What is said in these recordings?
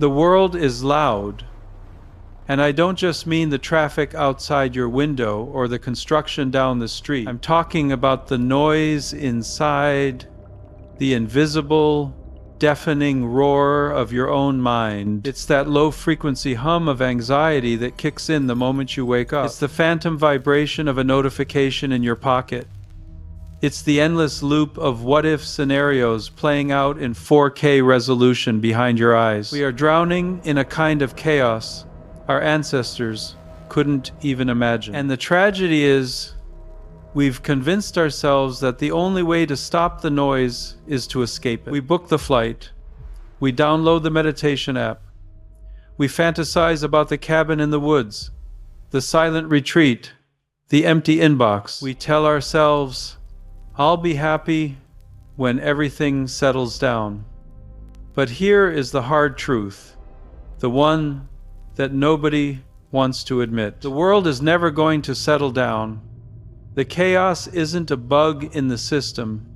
The world is loud, and I don't just mean the traffic outside your window or the construction down the street. I'm talking about the noise inside, the invisible, deafening roar of your own mind. It's that low-frequency hum of anxiety that kicks in the moment you wake up. It's the phantom vibration of a notification in your pocket. It's the endless loop of what-if scenarios playing out in 4K resolution behind your eyes. We are drowning in a kind of chaos our ancestors couldn't even imagine. And the tragedy is, we've convinced ourselves that the only way to stop the noise is to escape it. We book the flight. We download the meditation app. We fantasize about the cabin in the woods, the silent retreat, the empty inbox. We tell ourselves, I'll be happy when everything settles down. But here is the hard truth, the one that nobody wants to admit. The world is never going to settle down. The chaos isn't a bug in the system,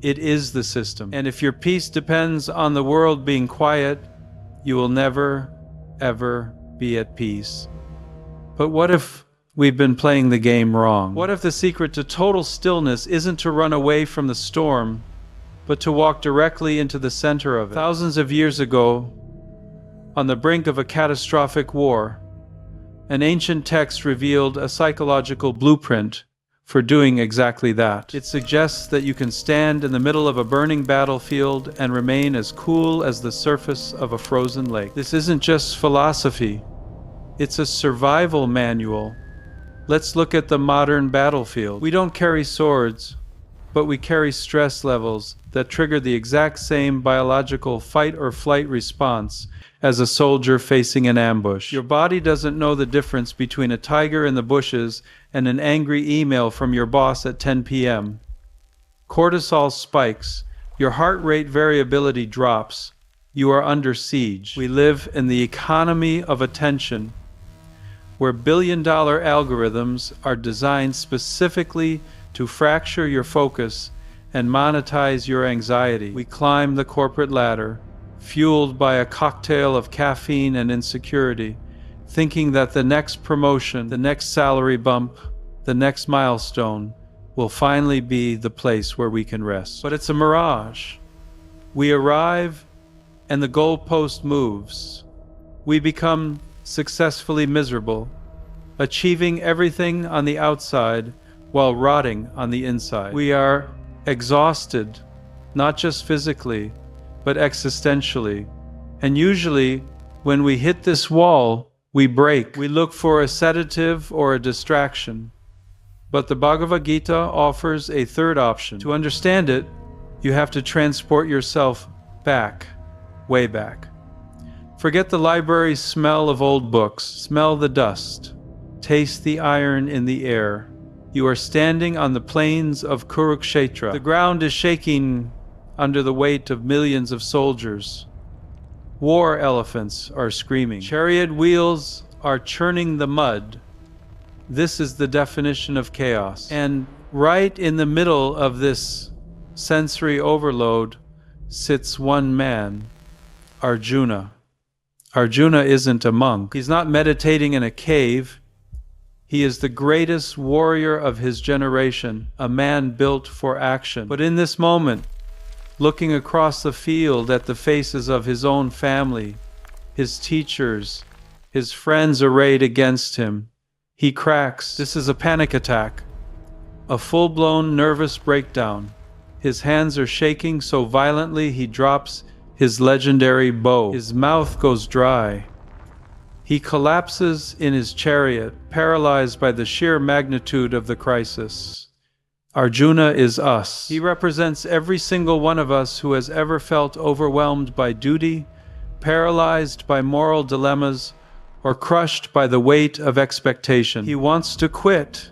it is the system. And if your peace depends on the world being quiet, you will never, ever be at peace. But what if we've been playing the game wrong? What if the secret to total stillness isn't to run away from the storm, but to walk directly into the center of it? Thousands of years ago, on the brink of a catastrophic war, an ancient text revealed a psychological blueprint for doing exactly that. It suggests that you can stand in the middle of a burning battlefield and remain as cool as the surface of a frozen lake. This isn't just philosophy, it's a survival manual. Let's look at the modern battlefield. We don't carry swords, but we carry stress levels that trigger the exact same biological fight or flight response as a soldier facing an ambush. Your body doesn't know the difference between a tiger in the bushes and an angry email from your boss at 10 p.m. Cortisol spikes, your heart rate variability drops, you are under siege. We live in the economy of attention, where billion-dollar algorithms are designed specifically to fracture your focus and monetize your anxiety. We climb the corporate ladder, fueled by a cocktail of caffeine and insecurity, thinking that the next promotion, the next salary bump, the next milestone will finally be the place where we can rest. But it's a mirage. We arrive and the goalpost moves. We become successfully miserable, achieving everything on the outside while rotting on the inside. We are exhausted, not just physically, but existentially. And usually, when we hit this wall, we break. We look for a sedative or a distraction. But the Bhagavad Gita offers a third option. To understand it, you have to transport yourself back, way back. Forget the library smell of old books. Smell the dust. Taste the iron in the air. You are standing on the plains of Kurukshetra. The ground is shaking under the weight of millions of soldiers. War elephants are screaming. Chariot wheels are churning the mud. This is the definition of chaos. And right in the middle of this sensory overload sits one man, Arjuna. Arjuna isn't a monk. He's not meditating in a cave. He is the greatest warrior of his generation, a man built for action. But in this moment, looking across the field at the faces of his own family, his teachers, his friends arrayed against him, he cracks. This is a panic attack, a full-blown nervous breakdown. His hands are shaking so violently he drops his legendary bow. His mouth goes dry. He collapses in his chariot, paralyzed by the sheer magnitude of the crisis. Arjuna is us. He represents every single one of us who has ever felt overwhelmed by duty, paralyzed by moral dilemmas, or crushed by the weight of expectation. He wants to quit.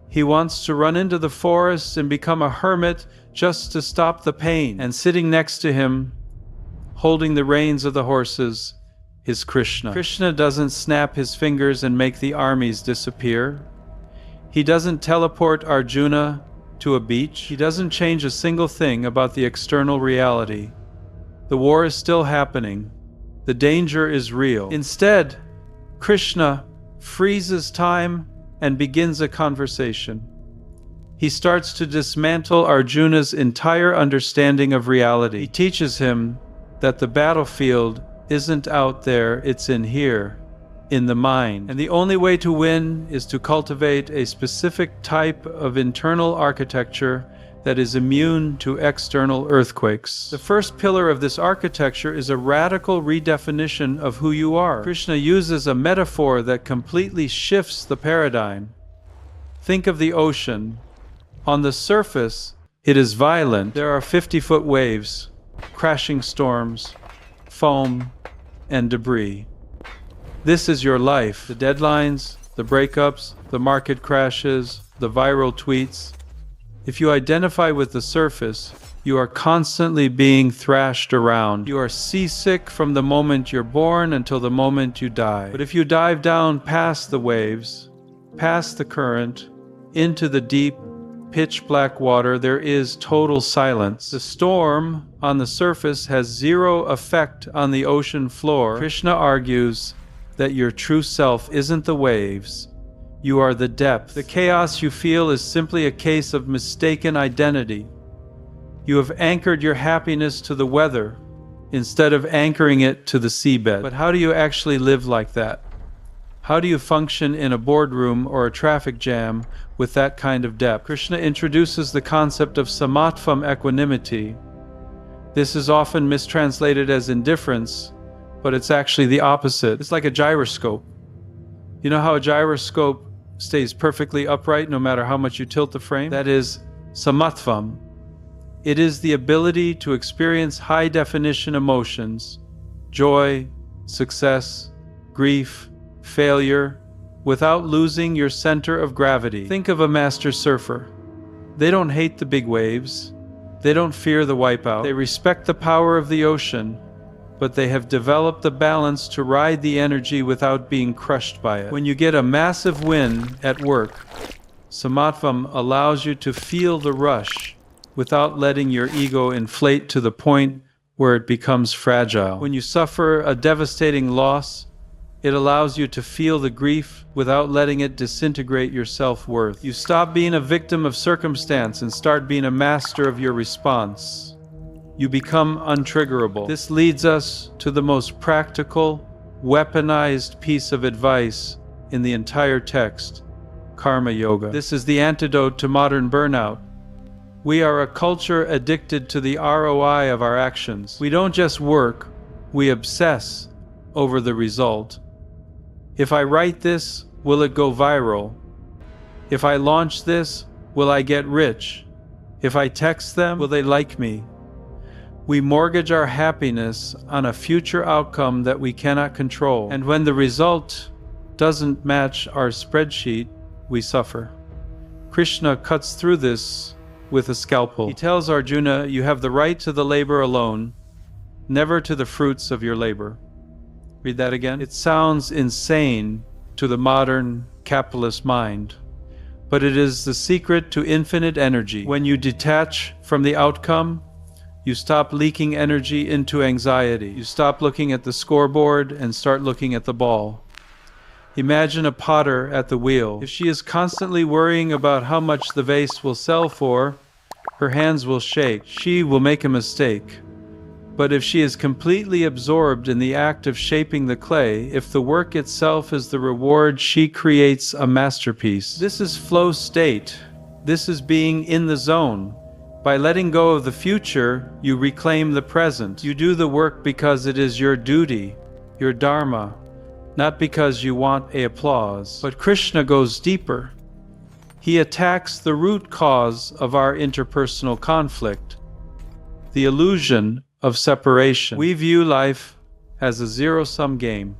He wants to run into the forest and become a hermit just to stop the pain. And sitting next to him, holding the reins of the horses, is Krishna. Krishna doesn't snap his fingers and make the armies disappear. He doesn't teleport Arjuna to a beach. He doesn't change a single thing about the external reality. The war is still happening. The danger is real. Instead, Krishna freezes time and begins a conversation. He starts to dismantle Arjuna's entire understanding of reality. He teaches him that the battlefield isn't out there, it's in here, in the mind. And the only way to win is to cultivate a specific type of internal architecture that is immune to external earthquakes. The first pillar of this architecture is a radical redefinition of who you are. Krishna uses a metaphor that completely shifts the paradigm. Think of the ocean. On the surface, it is violent. There are 50-foot waves, crashing storms, foam, and debris. This is your life. The deadlines, the breakups, the market crashes, the viral tweets. If you identify with the surface, you are constantly being thrashed around. You are seasick from the moment you're born until the moment you die. But if you dive down past the waves, past the current, into the deep, pitch-black water, there is total silence. The storm on the surface has zero effect on the ocean floor. Krishna argues that your true self isn't the waves, you are the depth. The chaos you feel is simply a case of mistaken identity. You have anchored your happiness to the weather instead of anchoring it to the seabed. But how do you actually live like that? How do you function in a boardroom or a traffic jam with that kind of depth? Krishna introduces the concept of samatvam, equanimity. This is often mistranslated as indifference, but it's actually the opposite. It's like a gyroscope. You know how a gyroscope stays perfectly upright no matter how much you tilt the frame? That is samatvam. It is the ability to experience high-definition emotions, joy, success, grief, failure, without losing your center of gravity. Think of a master surfer. They don't hate the big waves. They don't fear the wipeout. They respect the power of the ocean, but they have developed the balance to ride the energy without being crushed by it. When you get a massive win at work, samatvam allows you to feel the rush without letting your ego inflate to the point where it becomes fragile. When you suffer a devastating loss, it allows you to feel the grief without letting it disintegrate your self-worth. You stop being a victim of circumstance and start being a master of your response. You become untriggerable. This leads us to the most practical, weaponized piece of advice in the entire text, karma yoga. This is the antidote to modern burnout. We are a culture addicted to the ROI of our actions. We don't just work, we obsess over the result. If I write this, will it go viral? If I launch this, will I get rich? If I text them, will they like me? We mortgage our happiness on a future outcome that we cannot control. And when the result doesn't match our spreadsheet, we suffer. Krishna cuts through this with a scalpel. He tells Arjuna, you have the right to the labor alone, never to the fruits of your labor. Read that again. It sounds insane to the modern capitalist mind, but it is the secret to infinite energy. When you detach from the outcome, you stop leaking energy into anxiety. You stop looking at the scoreboard and start looking at the ball. Imagine a potter at the wheel. If she is constantly worrying about how much the vase will sell for, her hands will shake. She will make a mistake. But if she is completely absorbed in the act of shaping the clay, if the work itself is the reward, she creates a masterpiece. This is flow state. This is being in the zone. By letting go of the future, you reclaim the present. You do the work because it is your duty, your dharma, not because you want applause. But Krishna goes deeper. He attacks the root cause of our interpersonal conflict, the illusion of separation. We view life as a zero-sum game.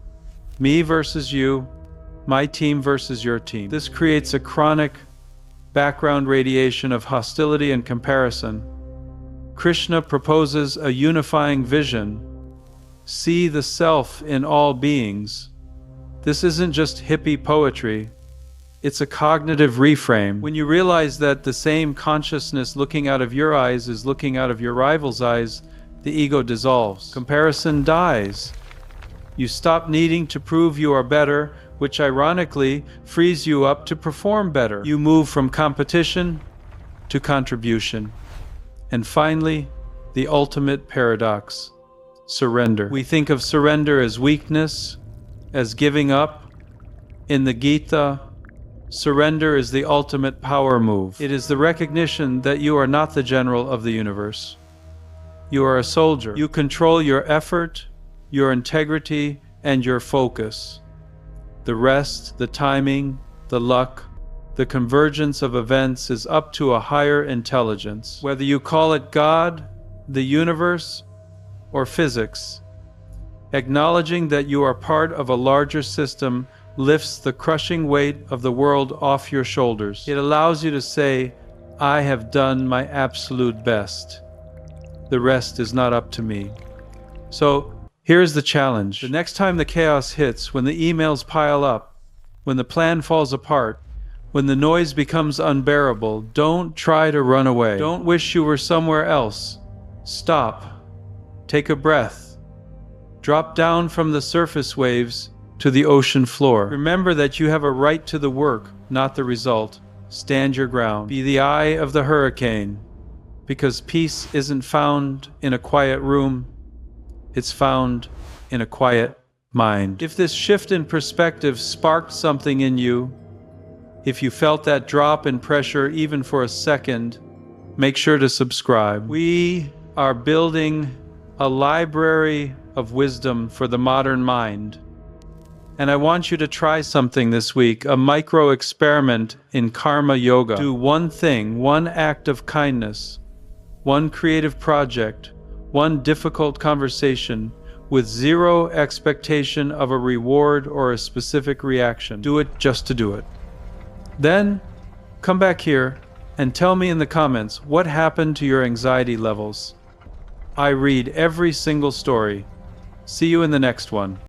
Me versus you, my team versus your team. This creates a chronic background radiation of hostility and comparison. Krishna proposes a unifying vision. See the self in all beings. This isn't just hippie poetry. It's a cognitive reframe. When you realize that the same consciousness looking out of your eyes is looking out of your rival's eyes, the ego dissolves. Comparison dies. You stop needing to prove you are better, which ironically frees you up to perform better. You move from competition to contribution. And finally, the ultimate paradox: surrender. We think of surrender as weakness, as giving up. In the Gita, surrender is the ultimate power move. It is the recognition that you are not the general of the universe. You are a soldier. You control your effort, your integrity, and your focus. The rest, the timing, the luck, the convergence of events is up to a higher intelligence. Whether you call it God, the universe, or physics, acknowledging that you are part of a larger system lifts the crushing weight of the world off your shoulders. It allows you to say, I have done my absolute best. The rest is not up to me. So, here's the challenge. The next time the chaos hits, when the emails pile up, when the plan falls apart, when the noise becomes unbearable, don't try to run away. Don't wish you were somewhere else. Stop. Take a breath. Drop down from the surface waves to the ocean floor. Remember that you have a right to the work, not the result. Stand your ground. Be the eye of the hurricane, because peace isn't found in a quiet room. It's found in a quiet mind. If this shift in perspective sparked something in you, if you felt that drop in pressure even for a second, make sure to subscribe. We are building a library of wisdom for the modern mind. And I want you to try something this week, a micro experiment in karma yoga. Do one thing, one act of kindness, one creative project, one difficult conversation with zero expectation of a reward or a specific reaction. Do it just to do it. Then, come back here and tell me in the comments what happened to your anxiety levels. I read every single story. See you in the next one.